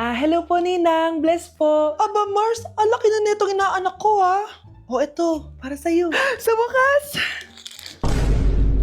Hello po, Ninang. Bless po. Aba, Mars, ang laki na netong inaanak ko, ha? O, eto, para sa'yo. Sa wakas!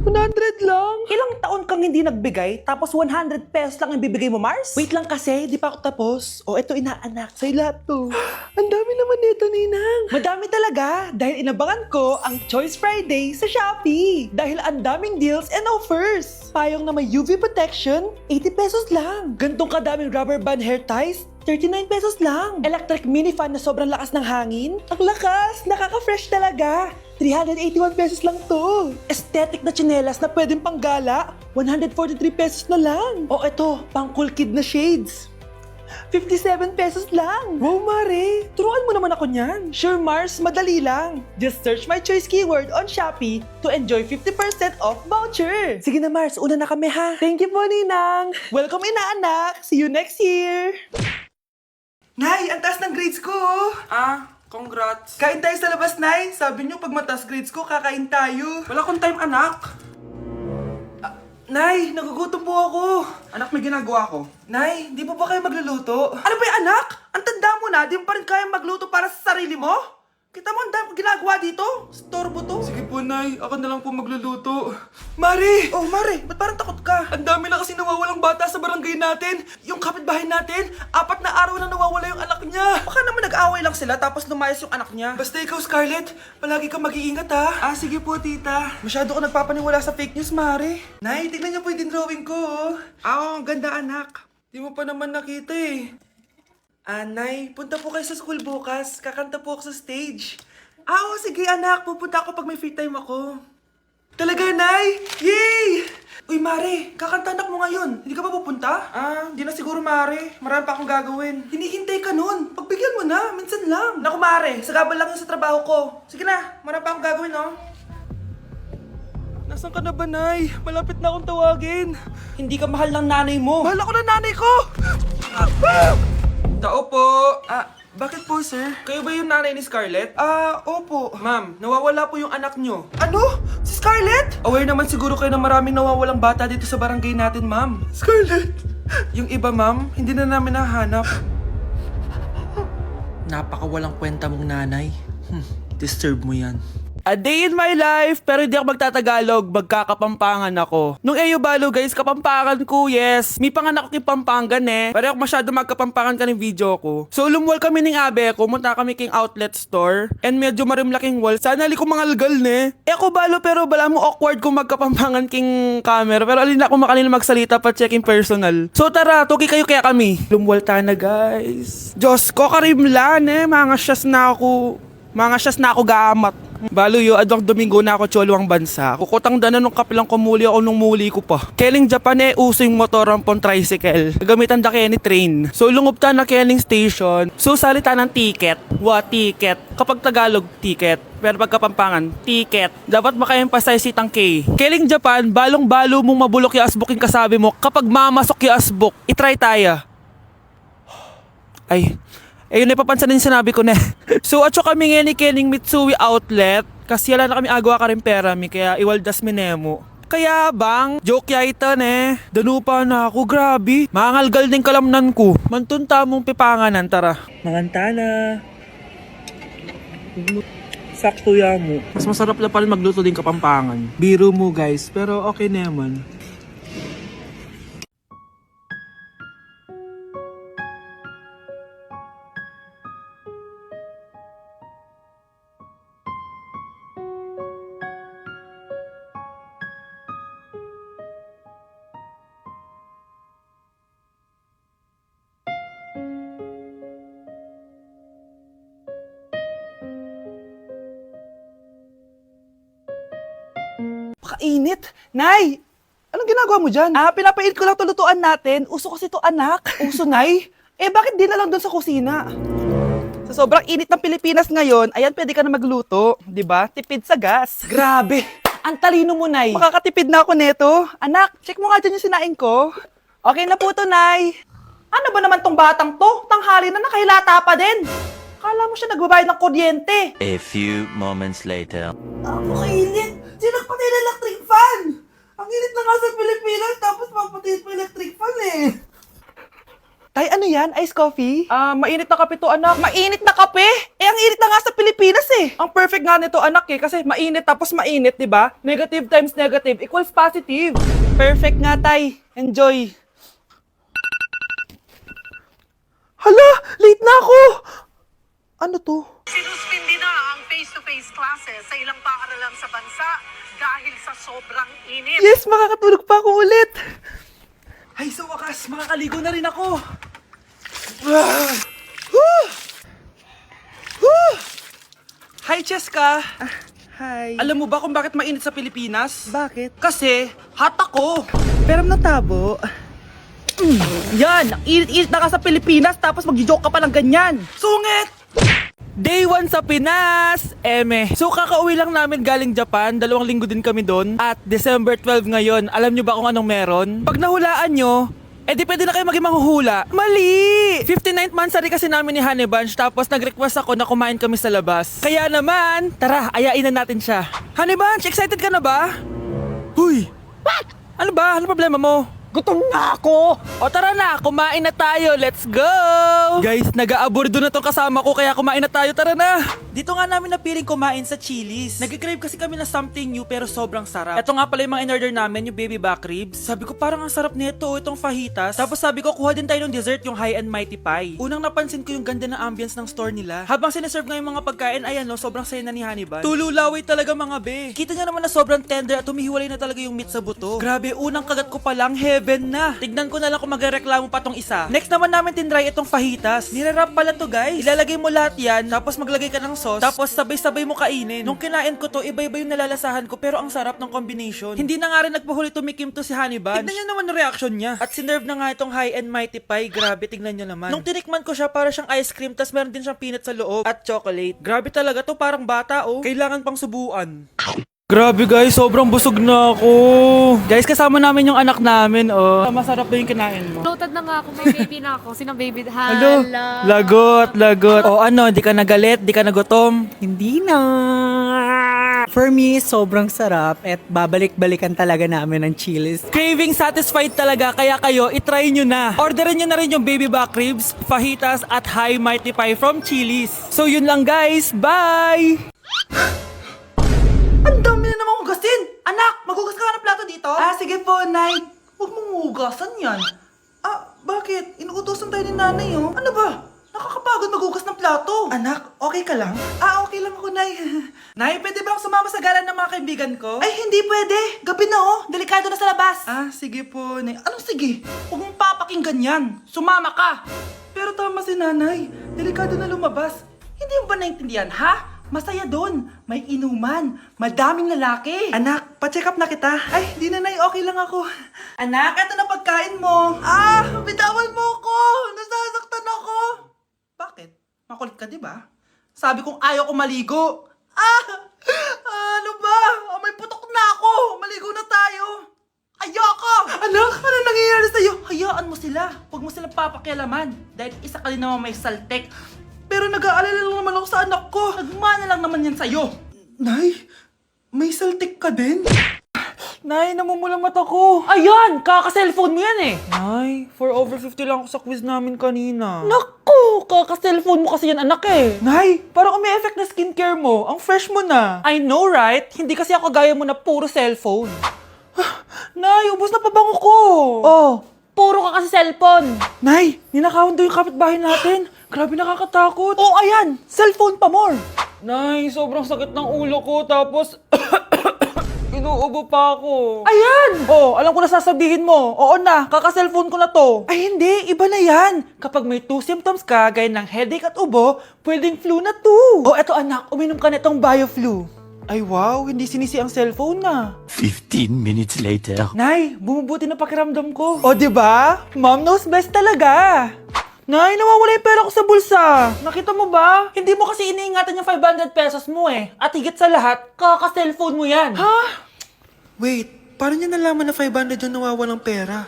100 lang. Ilang taon kang hindi nagbigay, tapos 100 pesos lang ang bibigay mo, Mars? Wait lang kasi, di pa ako tapos. O, eto inaanak, sa'yo lahat to. Ang dami naman nito, Ninang. Madami talaga, dahil inabangan ko ang Choice Friday sa Shopee. Dahil ang daming deals and offers. Payong na may UV protection, 80 pesos lang. Gantong kadaming rubber band hair ties, 39 pesos lang. Electric mini fan na sobrang lakas ng hangin. Ang lakas, nakaka-fresh talaga. 381 pesos lang to. Aesthetic na tsinelas na pwedeng panggala, 143 pesos na lang. O eto, pang cool kid na shades. 57 pesos lang. Wow, Mare. Turuan mo naman ako niyan. Sure, Mars, madali lang. Just search my choice keyword on Shopee to enjoy 50% off voucher. Sige na, Mars. Una na kami, ha? Thank you po, Ninang. Welcome, inaanak. See you next year. Nay, ang taas ng grades ko. Congrats. Kain tayo sa labas, Nay. Sabi niyo, pag mataas grades ko, kakain tayo. Wala akong time, anak. Nay, nagugutom po ako. Anak, may ginagawa ko. Nay, di po ba kayo magluluto? Ano ba yung anak? Ang tanda mo na, di mo pa rin kaya magluto para sa sarili mo? Kita mo ang dami kong ginagawa dito? Storbo to. Sige po, Nay. Ako na lang po magluluto. Mari! Oh, Mare, ba't parang takot ka? Ang dami na kasi nawawalang bata sa barangay natin. Yung kapitbahay natin, 4 na araw na nawawala yung anak niya. Baka naman nag-away lang sila tapos lumayas yung anak niya. Basta ikaw, Scarlett, palagi kang mag-iingat, ha? Sige po, tita. Masyado ko nagpapaniwala sa fake news, Mari. Nay, tignan niyo po yung drawing ko, oh. Oo, ang ganda, anak. Di mo pa naman nakita, eh. Nay, punta po kayo sa school bukas. Kakanta po ako sa stage. Oo, sige, anak. Pupunta ako pag may free time ako. Talaga, Nay? Yay! Uy, Mare, kakanta anak mo ngayon. Hindi ka ba pupunta? Hindi na siguro, Mare. Marami pa akong gagawin. Hinihintay ka nun. Pagbigyan mo na, minsan lang. Naku, Mare, sagabal lang yun sa trabaho ko. Sige na, marami pa akong gagawin, oh. Nasaan ka na ba, Nay? Malapit na akong tawagin. Hindi ka mahal ng nanay mo. Mahal ako ng nanay ko! Tao po. Bakit po, sir? Kayo ba yung nanay ni Scarlett? Opo. Ma'am, nawawala po yung anak nyo. Ano? Si Scarlett? Aware naman siguro kayo na maraming nawawalang bata dito sa barangay natin, ma'am. Scarlett! Yung iba, ma'am, hindi na namin nahanap. Napakawalang kwenta mong nanay. Disturb mo yan. A day in my life, pero hindi ako magtatagalog, magkakapampangan ako. Nung Eyo Balo guys, kapampangan ko, yes. May panganak ko Pampangan eh. Pero ako masyado magkapampangan ka ng video ko. So lumwal kami ng abe ko, munta kami king outlet store. And medyo marimlaking wall. Sana li ko mangalgal ne. Ako Balo pero bala mo awkward kung magkapampangan king camera. Pero alin ako makanila magsalita pa checking personal. So tara, tuki kayo kaya kami. Lumwal ta na guys. Diyos ko karimlan eh, mga syas na ako. Mga syas na ako gamat. Balo yo, adwang Domingo na ako cholo ang bansa. Kukutang dana nung kapilang kumuli ako nung muli ko pa. Keling Japan uso yung motoran pong tricycle. Gamitan da kaya ni train. So lungob ta na keling station. So salita ng ticket. Ticket. Kapag Tagalog, ticket. Pero pag Kapampangan, ticket. Dapat maka-emphasize itang K. Keling Japan, balong-balo mong mabulok yung asbuk yung kasabi mo. Kapag mamasok yung asbuk, itry tayo. Ayun, napapansin din sinabi ko na. So, atso kami ngayon ni Keling Mitsui Outlet. Kasi wala na kami agawa ka rin pera mi. Kaya iwaldas mi nemo. Kaya bang, joke ya ito ne. Danupa na ako, grabe. Mangalgal din kalamnan ko. Mantunta mong pipanganan, tara. Manganta na. Sakto ya mo. Mas masarap na pa rin magluto din Kapampangan. Biro mo guys, pero okay naman. Pakainit. Nay! Anong ginagawa mo dyan? Pinapainit ko lang tulutuan natin. Uso kasi to, anak. Uso, Nay? Bakit di na lang doon sa kusina? Sa sobrang init ng Pilipinas ngayon, ayan, pwede ka na magluto. Di ba? Tipid sa gas. Grabe! Ang talino mo, Nay. Makakatipid na ako neto. Anak, check mo nga dyan yung sinain ko. Okay na po to, Nay. Ano ba naman tong batang to? Tanghali na nakahilata pa din. Akala mo siya nagbabayad ng kuryente. A few moments later. Kainit! Sinakpatay na electric fan! Ang init na nga sa Pilipinas, tapos papatayin pa electric fan eh. Tay, ano yan? Iced coffee? Mainit na kape to, anak. Mainit na kape? Eh, ang init na nga sa Pilipinas eh. Ang perfect nga nito, anak eh, kasi mainit tapos mainit, di ba? Negative times negative equals positive. Perfect nga, Tay. Enjoy. Hala, late na ako. Ano to? Sinuspindi na ang face-to-face classes sa ilang paaralan sa bansa dahil sa sobrang init. Yes, makakatulog pa ako ulit. Ay, sa wakas, makakaligo na rin ako. Ah! Woo! Woo! Hi, Cheska. Hi. Alam mo ba kung bakit mainit sa Pilipinas? Bakit? Kasi, hot ako. Pero natabo. Yan, ang init-init na ka sa Pilipinas tapos mag-joke ka pa ng ganyan. Sungit! Day 1 sa Pinas! Eme. So kakauwi lang namin galing Japan, 2 linggo din kami doon. At December 12 ngayon, alam nyo ba kung anong meron? Pag nahulaan nyo, di pwede na kayo maging manghuhula. Mali! 59th monthsary kasi namin ni Honey Bunch, tapos nag-request ako na kumain kami sa labas. Kaya naman, tara, ayain na natin siya. Honey Bunch, excited ka na ba? Huy! What? Ano ba? Ano problema mo? Gutom na ako! O tara na, kumain na tayo. Let's go! Guys, nag-aabordo na tong kasama ko kaya kumain na tayo. Tara na! Dito nga namin napiling kumain sa Chili's. Nag-crave kasi kami na something new pero sobrang sarap. Ito nga pala yung mga in-order namin, yung baby back ribs. Sabi ko parang ang sarap nito, itong fajitas. Tapos sabi ko kuha din tayo ng dessert, yung high and mighty pie. Unang napansin ko yung ganda ng ambience ng store nila. Habang sineserve nga yung mga pagkain, ayan no, sobrang saya na ni Honey Bun. Tululaway talaga mga be. Kita niya naman na sobrang tender at humihiwalay na talaga yung meat sa buto. Grabe, unang kagat ko pa lang, heaven na. Tignan ko na lang kung magreklamo pa tong isa. Next naman namin tinry itong fajitas. Nirarap pala to guys. Ilalagay mo lahat yan, tapos maglagay ka ng sauce, tapos sabay-sabay mo kainin. Nung kinain ko to, iba-iba yung nalalasahan ko pero ang sarap ng combination. Hindi na nga rin nagpahuli tumikim to si Honey Bun. Tignan nyo naman yung reaction niya. At sinerve na nga itong high and mighty pie. Grabe, tignan nyo naman. Nung tinikman ko siya, para siyang ice cream, tas meron din siyang peanut sa loob at chocolate. Grabe talaga to, parang bata oh. Kailangan pang subuan. Grabe guys, sobrang busog na ako. Guys, kasama namin yung anak namin, oh. Masarap ba yung kinain mo? Loaded na nga ako, may baby na ako. Sino baby? Hello? Hala. Lagot. O ano, di ka nagalit, di ka nagutom? Hindi na. For me, sobrang sarap at babalik-balikan talaga namin ng Chili's. Craving satisfied talaga, kaya kayo, itry nyo na. Orderin nyo na rin yung baby back ribs, fajitas, at high mighty pie from Chili's. So yun lang guys, bye! Ang dami na namang hugasin! Anak, maghugas ka nga ng plato dito? Sige po, Nay. Huwag mong hugasan yan. Bakit? Inuutosan tayo ni nanay, oh. Ano ba? Nakakapagod maghugas ng plato. Anak, okay ka lang? Okay lang ako, Nay. Nay, pwede ba akong sumama sa gala ng mga kaibigan ko? Ay, hindi pwede. Gabi na oh. Delikado na sa labas. Sige po, Nay. Anong sige? Huwag mong papakinggan yan. Sumama ka. Pero tama si nanay. Delikado na lumabas. Hindi mo ba naintindihan, ha? Masaya doon. May inuman. Madaming lalaki. Anak, pa-check up na kita. Ay, di na, Nay. Okay lang ako. Anak, eto na pagkain mo. Bitawan mo ako. Nasasaktan ako. Bakit? Makulit ka, di ba? Sabi kong ayaw ko maligo. Ano ba? May putok na ako. Maligo na tayo. Ayoko! Anak, ano nangyayari sa'yo? Hayaan mo sila. Huwag mo silang papakialaman. Dahil isa ka din naman may saltek. Pero nag-aalala lang naman ako sa anak ko. Nagmana lang naman yan sa'yo. Nay, may saltik ka din? Nay, namumulang mata ko. Ayan! Kaka-cellphone mo yan eh. Nay, 4 over 50 lang ako sa quiz namin kanina. Naku! Kaka-cellphone mo kasi yan anak eh. Nay, parang may effect na skincare mo. Ang fresh mo na. I know right? Hindi kasi ako gaya mo na puro cellphone. Nay, ubos na pabango ko. Oh, puro ka kasi cellphone. Nay, ninakawan daw yung kapitbahay natin. Grabe, nakakatakot. Oh, ayan! Cellphone pa more! Nay, sobrang sakit ng ulo ko. Tapos, inuubo pa ako. Ayan! Oh, alam ko na sasabihin mo. Oo na, kaka-cellphone ko na to. Ay hindi, iba na yan. Kapag may 2 symptoms ka, gaya ng headache at ubo, pwedeng flu na 2. Oh, eto anak, uminom ka nitong BioFlu. Ay wow, hindi sinisi ang cellphone na. 15 minutes later. Nay, bumubuti na pakiramdam ko. O, di ba? Mom knows best talaga. Nay, nawawala yung pera ko sa bulsa. Nakita mo ba? Hindi mo kasi iniingatan yung 500 pesos mo eh. At higit sa lahat, kaka-cellphone mo yan. Ha? Wait, paano niya nalaman na 500 yung nawawalang pera?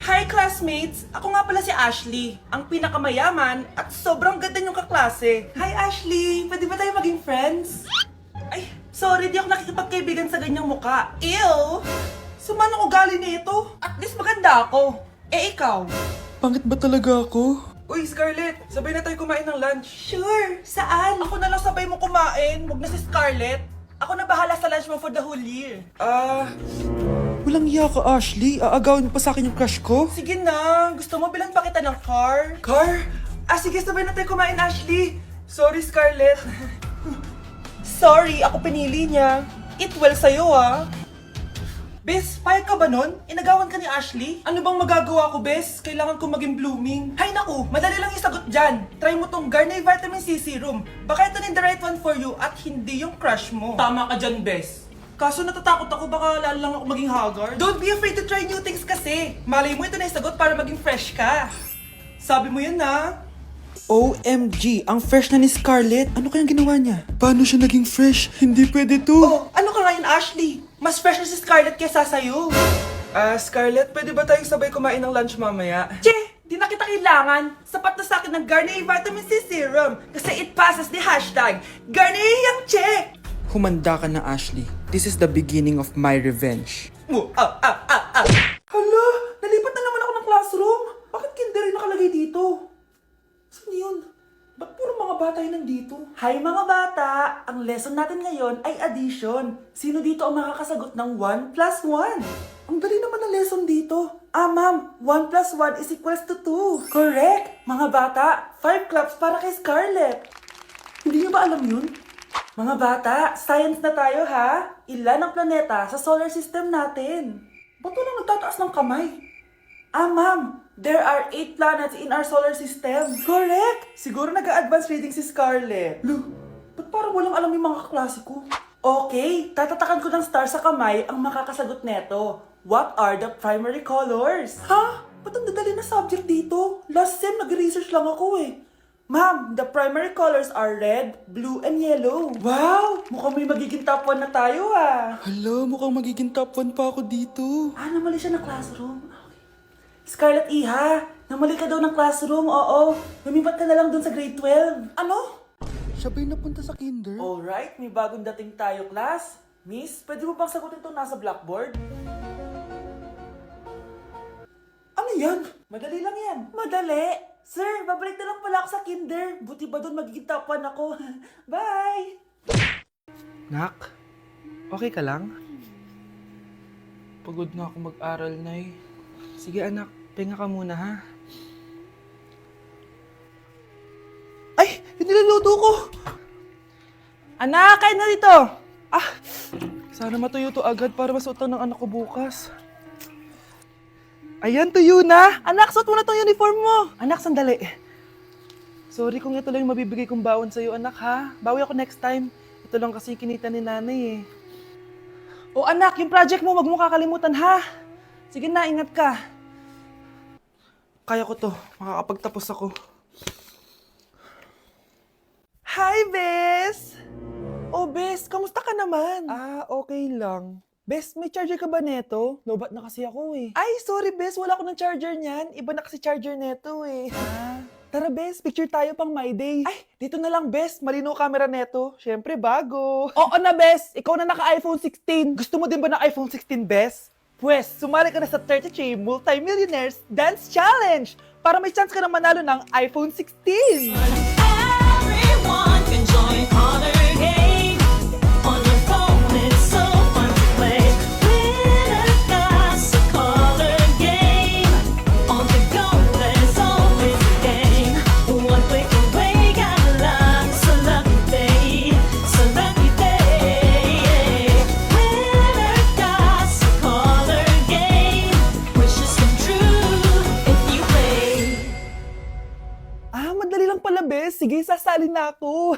Hi classmates! Ako nga pala si Ashley, ang pinakamayaman at sobrang ganda niyong kaklase. Hi Ashley! Pwede ba tayo maging friends? Ay, sorry, di ako nakikipagkaibigan sa ganyang muka. Ew! Sama ng ugali nito. At least maganda ako. Eh, ikaw? Pangit ba talaga ako? Uy, Scarlett, sabay na tayo kumain ng lunch. Sure, saan? Ako na lang sabay mo kumain, wag na si Scarlett. Ako na bahala sa lunch mo for the whole year. Walang iya ka, Ashley. Aagawin mo pa sa akin yung crush ko? Sige na, gusto mo bilan pa kita ng car? Car? Sige, sabay na tayo kumain, Ashley. Sorry, Scarlett. Sorry, ako pinili niya. Eat well sa'yo, ah. Bes, payag ka ba nun? Inagawan ka ni Ashley? Ano bang magagawa ko, Bes? Kailangan ko maging blooming. Hay naku, madali lang yung sagot dyan. Try mo tong Garnier Vitamin C Serum. Baka ito na the right one for you at hindi yung crush mo. Tama ka dyan, Bes. Kaso natatakot ako, baka lalo lang ako maging haggard. Don't be afraid to try new things kasi. Malay mo ito na yung sagot para maging fresh ka. Sabi mo yun na. OMG, ang fresh na ni Scarlett. Ano kayang ginawa niya? Paano siya naging fresh? Hindi pwede to. Oh, ano ka ngayon, Ashley? Mas fresh na si Scarlett kesa sa'yo. Scarlett, pwede ba tayong sabay kumain ng lunch mamaya? Che, di na kita kailangan. Sapat na sa akin ng Garnier Vitamin C Serum. Kasi it passes the hashtag Garnier yang che. Humanda ka na, Ashley. This is the beginning of my revenge. Hala, nalipat na naman ako ng classroom. Bakit kinder yung nakalagay dito? Saan yun? Ba't puro mga bata yung nandito? Hi mga bata! Ang lesson natin ngayon ay addition. Sino dito ang makakasagot ng 1 plus 1? Ang dali naman ng lesson dito. Ma'am, 1 plus 1 is equals to 2. Correct! Mga bata, 5 claps para kay Scarlett. Hindi niyo ba alam yun? Mga bata, science na tayo ha? Ilan ang planeta sa solar system natin? Ba't walang nagtataas ng kamay? Ma'am, there are 8 planets in our solar system. Correct! Siguro nag-a-advance reading si Scarlett. Lo, ba't parang walang alam yung mga kaklase ko? Okay, tatatakan ko ng star sa kamay ang makakasagot neto. What are the primary colors? Ha? Ba't ang dadali na subject dito? Last sem, nag-research lang ako eh. Ma'am, the primary colors are red, blue, and yellow. Wow! Mukhang may magiging top 1 na tayo ah. Hala, mukhang magiging top 1 pa ako dito. Namali siya ng classroom. Scarlett Iha, namali ka daw ng classroom, oo. Lumipat ka na lang dun sa grade 12. Ano? Siya ba'y napunta sa kinder? Alright, may bagong dating tayo, class. Miss, pwede mo bang sagutin itong nasa blackboard? Ano yan? Madali lang yan. Madali? Sir, babalik na lang pala ako sa kinder. Buti ba doon magiging top 1 ako? Bye! Nak, okay ka lang? Pagod na ako mag-aral, Nay. Sige anak, pinga ka muna ha. Ay! Yung niluluto ko! Anak, kain na dito! Sana matuyo to agad para masuotan ng anak ko bukas. Ayan, tuyo na! Anak, suot mo na tong uniform mo! Anak, sandali. Sorry kung ito lang yung mabibigay kong bawon sa'yo, anak ha. Bawi ako next time. Ito lang kasi yung kinita ni nanay eh. O anak, yung project mo, wag mo kakalimutan ha. Sige na, ingat ka. Kaya ko to, makakapagtapos ako. Hi, Bes! Oh, Bes, kamusta ka naman? Okay lang. Bes, may charger ka ba neto? Lobat na kasi ako eh. Ay, sorry Bes, wala ko ng charger niyan. Iba na kasi charger neto eh. Tara Bes, picture tayo pang My Day. Ay, dito na lang Bes, malinaw camera neto. Syempre bago. Oo na Bes, ikaw na naka-iPhone 16. Gusto mo din ba ng iPhone 16 Bes? Pwes, sumali ka na sa 33 Multi-Millionaires Dance Challenge para may chance ka na manalo ng iPhone 16. Everyone can join Honor Game. On your phone, it's so fun to play. Winner got a color game. On the go, there's always a game. One click away, got a lot. So lucky day, so lucky day. Winner got a color game. Wishes come true if you play. Madali lang pala, Bes. Sige, sasali na ako.